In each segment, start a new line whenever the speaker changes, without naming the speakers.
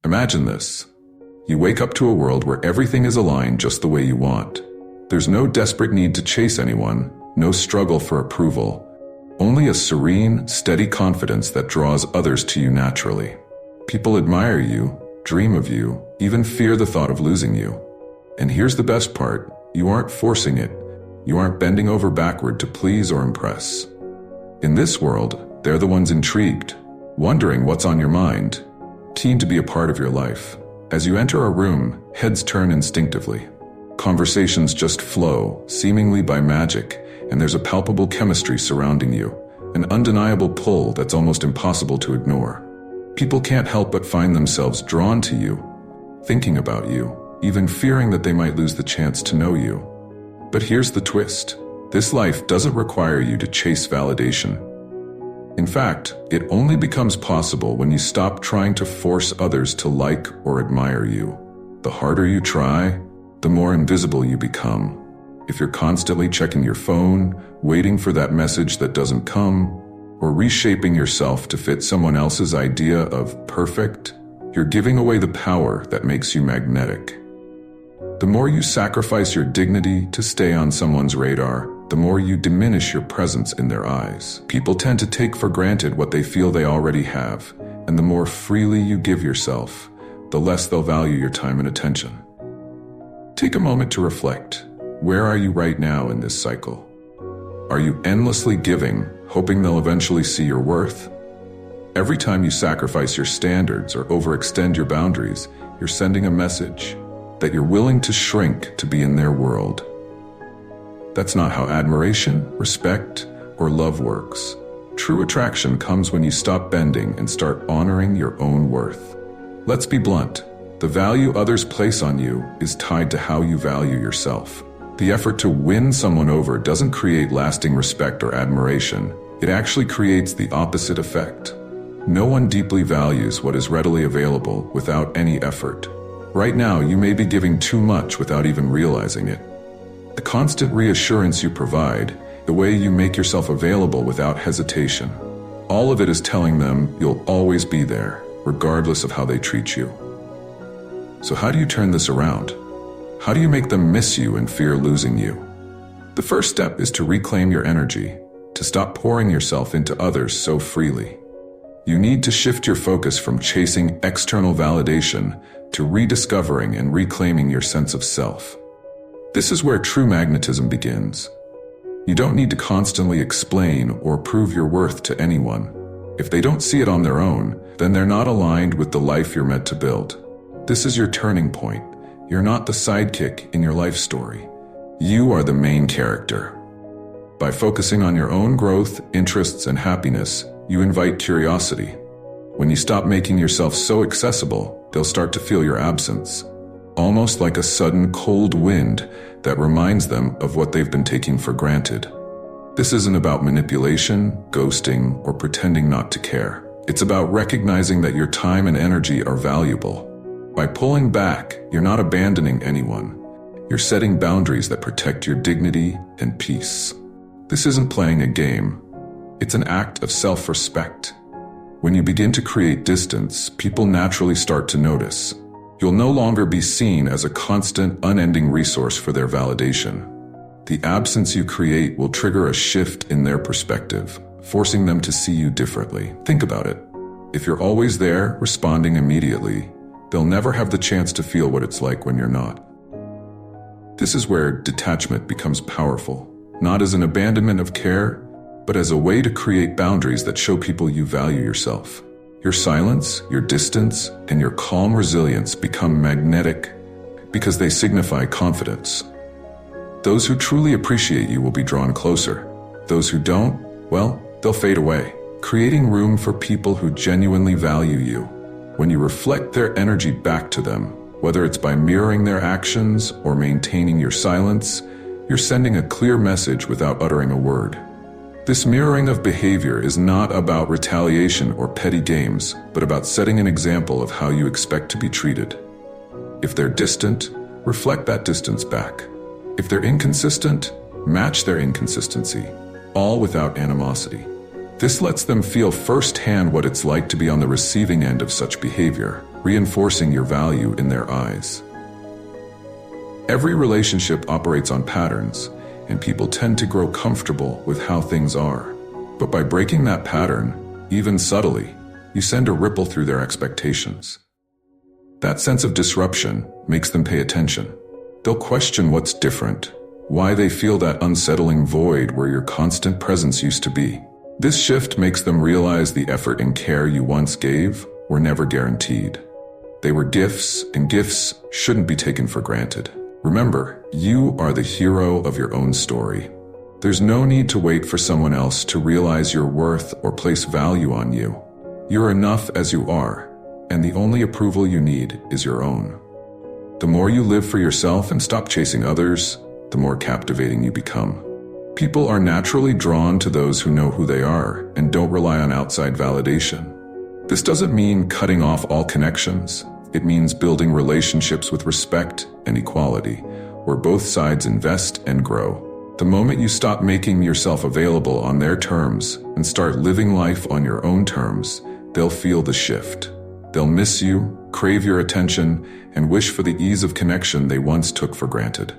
Imagine this. You wake up to a world where everything is aligned just the way you want. There's no desperate need to chase anyone, no struggle for approval, only a serene, steady confidence that draws others to you naturally. People admire you, dream of you, even fear the thought of losing you. And here's the best part, you aren't forcing it. You aren't bending over backward to please or impress. In this world, they're the ones intrigued, wondering what's on your mind, keen to be a part of your life. As you enter a room, heads turn instinctively. Conversations just flow, seemingly by magic, and there's a palpable chemistry surrounding you, an undeniable pull that's almost impossible to ignore. People can't help but find themselves drawn to you, thinking about you, even fearing that they might lose the chance to know you. But here's the twist. This life doesn't require you to chase validation. In fact, it only becomes possible when you stop trying to force others to like or admire you. The harder you try, the more invisible you become. If you're constantly checking your phone, waiting for that message that doesn't come, or reshaping yourself to fit someone else's idea of perfect, you're giving away the power that makes you magnetic. The more you sacrifice your dignity to stay on someone's radar, the more you diminish your presence in their eyes. People tend to take for granted what they feel they already have, and the more freely you give yourself, the less they'll value your time and attention. Take a moment to reflect. Where are you right now in this cycle? Are you endlessly giving, hoping they'll eventually see your worth? Every time you sacrifice your standards or overextend your boundaries, you're sending a message that you're willing to shrink to be in their world. That's not how admiration, respect, or love works. True attraction comes when you stop bending and start honoring your own worth. Let's be blunt. The value others place on you is tied to how you value yourself. The effort to win someone over doesn't create lasting respect or admiration. It actually creates the opposite effect. No one deeply values what is readily available without any effort. Right now, you may be giving too much without even realizing it. The constant reassurance you provide, the way you make yourself available without hesitation, all of it is telling them you'll always be there, regardless of how they treat you. So how do you turn this around? How do you make them miss you and fear losing you? The first step is to reclaim your energy, to stop pouring yourself into others so freely. You need to shift your focus from chasing external validation to rediscovering and reclaiming your sense of self. This is where true magnetism begins. You don't need to constantly explain or prove your worth to anyone. If they don't see it on their own, then they're not aligned with the life you're meant to build. This is your turning point. You're not the sidekick in your life story. You are the main character. By focusing on your own growth, interests, and happiness, you invite curiosity. When you stop making yourself so accessible, they'll start to feel your absence, almost like a sudden cold wind that reminds them of what they've been taking for granted. This isn't about manipulation, ghosting, or pretending not to care. It's about recognizing that your time and energy are valuable. By pulling back, you're not abandoning anyone. You're setting boundaries that protect your dignity and peace. This isn't playing a game. It's an act of self-respect. When you begin to create distance, people naturally start to notice. You'll no longer be seen as a constant, unending resource for their validation. The absence you create will trigger a shift in their perspective, forcing them to see you differently. Think about it. If you're always there, responding immediately, they'll never have the chance to feel what it's like when you're not. This is where detachment becomes powerful, not as an abandonment of care, but as a way to create boundaries that show people you value yourself. Your silence, your distance, and your calm resilience become magnetic because they signify confidence. Those who truly appreciate you will be drawn closer. Those who don't, well, they'll fade away, creating room for people who genuinely value you. When you reflect their energy back to them, whether it's by mirroring their actions or maintaining your silence, you're sending a clear message without uttering a word. This mirroring of behavior is not about retaliation or petty games, but about setting an example of how you expect to be treated. If they're distant, reflect that distance back. If they're inconsistent, match their inconsistency, all without animosity. This lets them feel firsthand what it's like to be on the receiving end of such behavior. reinforcing your value in their eyes. Every relationship operates on patterns, and people tend to grow comfortable with how things are. But by breaking that pattern, even subtly, you send a ripple through their expectations. That sense of disruption makes them pay attention. They'll question what's different, why they feel that unsettling void where your constant presence used to be. This shift makes them realize the effort and care you once gave were never guaranteed. They were gifts, and gifts shouldn't be taken for granted. Remember, you are the hero of your own story. There's no need to wait for someone else to realize your worth or place value on you. You're enough as you are, and the only approval you need is your own. The more you live for yourself and stop chasing others, the more captivating you become. People are naturally drawn to those who know who they are and don't rely on outside validation. This doesn't mean cutting off all connections. It means building relationships with respect and equality, where both sides invest and grow. The moment you stop making yourself available on their terms and start living life on your own terms, they'll feel the shift. They'll miss you, crave your attention, and wish for the ease of connection they once took for granted.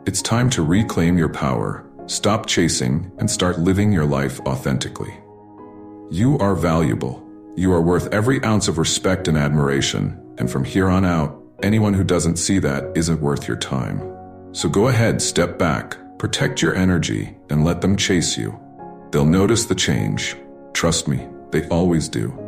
It's time to reclaim your power, stop chasing, and start living your life authentically. You are valuable. You are worth every ounce of respect and admiration, and from here on out, anyone who doesn't see that isn't worth your time. So go ahead, step back, protect your energy, and let them chase you. They'll notice the change. Trust me, they always do.